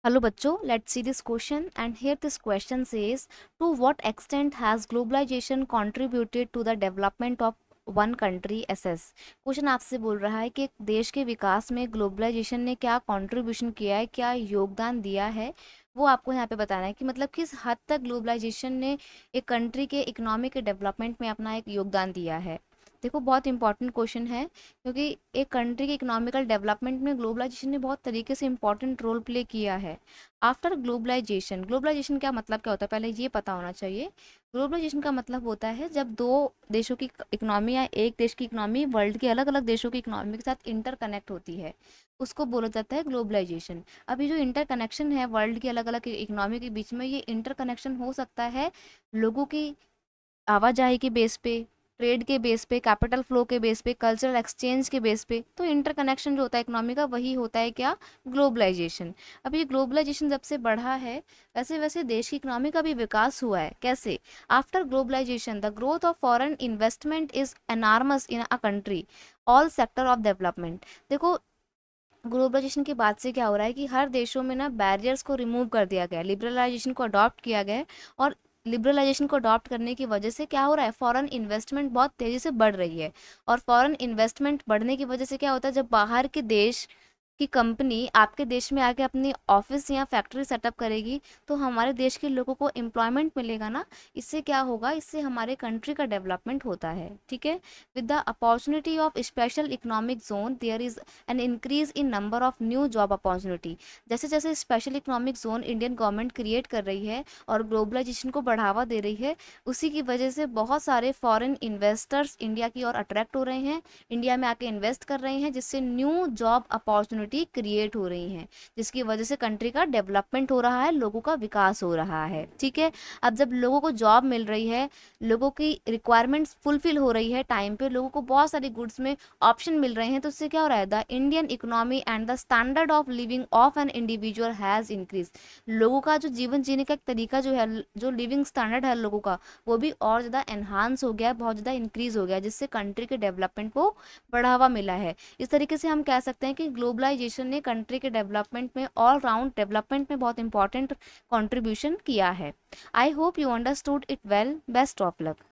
Hello बच्चों, let's see this question and here this question says to what extent has globalization contributed to the development of one country SS। Question आपसे बोल रहा है कि एक देश के विकास में ग्लोबलाइजेशन ने क्या कंट्रीब्यूशन किया है, क्या योगदान दिया है, वो आपको यहाँ पे बताना है कि मतलब किस हद तक ग्लोबलाइजेशन ने एक कंट्री के इकोनॉमी के डेवलपमेंट में अपना एक योगदान दिया है। देखो बहुत इंपॉर्टेंट क्वेश्चन है क्योंकि एक कंट्री के इकोनॉमिकल डेवलपमेंट में ग्लोबलाइजेशन ने बहुत तरीके से इंपॉर्टेंट रोल प्ले किया है। आफ्टर ग्लोबलाइजेशन, ग्लोबलाइजेशन क्या मतलब क्या होता है पहले ये पता होना चाहिए। ग्लोबलाइजेशन का मतलब होता है जब दो देशों की इकोनॉमी या एक देश की इकोनॉमी वर्ल्ड के अलग अलग देशों की इकोनॉमी के साथ इंटरकनेक्ट होती है, उसको बोला जाता है ग्लोबलाइजेशन। अभी जो इंटरकनेक्शन है वर्ल्ड की अलग अलग इकोनॉमी के बीच में, ये इंटरकनेक्शन हो सकता है लोगों की आवाजाही के बेस पे, ट्रेड के बेस पे, कैपिटल फ्लो के बेस पे, कल्चरल एक्सचेंज के बेस पे। तो इंटरकनेक्शन जो होता है इकोनॉमी का, वही होता है क्या, ग्लोबलाइजेशन। अब ये ग्लोबलाइजेशन जब से बढ़ा है, वैसे वैसे देश की इकोनॉमी का भी विकास हुआ है। कैसे? After globalisation the growth of foreign investment is enormous in a country all sector of development. देखो ग्लोबलाइजेशन के बाद से क्या हो रहा है कि हर देशों में ना बैरियर्स को रिमूव कर दिया गया है, लिबरलाइजेशन को अडॉप्ट किया गया है। और लिबरलाइजेशन को अडॉप्ट करने की वजह से क्या हो रहा है, फॉरेन इन्वेस्टमेंट बहुत तेजी से बढ़ रही है। और फॉरेन इन्वेस्टमेंट बढ़ने की वजह से क्या होता है, जब बाहर के देश की कंपनी आपके देश में आके अपनी ऑफिस या फैक्ट्री सेटअप करेगी, तो हमारे देश के लोगों को एम्प्लॉयमेंट मिलेगा ना। इससे क्या होगा, इससे हमारे कंट्री का डेवलपमेंट होता है। ठीक है। With the opportunity of special economic zone there is an increase in number of new job opportunity. जैसे जैसे special economic zone Indian government create कर रही है और ग्लोबलाइजेशन को बढ़ावा दे रही है, उसी की वजह से बहुत सारे फॉरेन इन्वेस्टर्स इंडिया की ओर अट्रैक्ट हो रहे हैं, इंडिया में आके इन्वेस्ट कर रहे हैं, जिससे न्यू जॉब अपॉर्चुनिटी क्रिएट हो रही हैं, जिसकी वजह से कंट्री का डेवलपमेंट हो रहा है, लोगों का विकास हो रहा है। ठीक है। अब जब लोगों को जॉब मिल रही है, लोगों की रिक्वायरमेंट्स फुलफिल हो रही है टाइम पे, लोगों को बहुत सारी गुड्स में ऑप्शन मिल रहे हैं, तो उससे क्या हो रहा है, the Indian economy and the standard of living of an individual has increase. लोगों का जो जीवन जीने का एक तरीका जो है, जो लिविंग स्टैंडर्ड है लोगों का, वो भी और ज़्यादा एनहांस हो गया है, बहुत ज़्यादा इंक्रीज हो गया है, जिससे कंट्री के डेवलपमेंट को बढ़ावा मिला है। इस तरीके से हम कह सकते हैं कि ग्लोबलाइजेशन ने कंट्री के डेवलपमेंट में, ऑल राउंड डेवलपमेंट में बहुत इंपॉर्टेंट कंट्रीब्यूशन किया है। I hope you understood it well. Best of luck.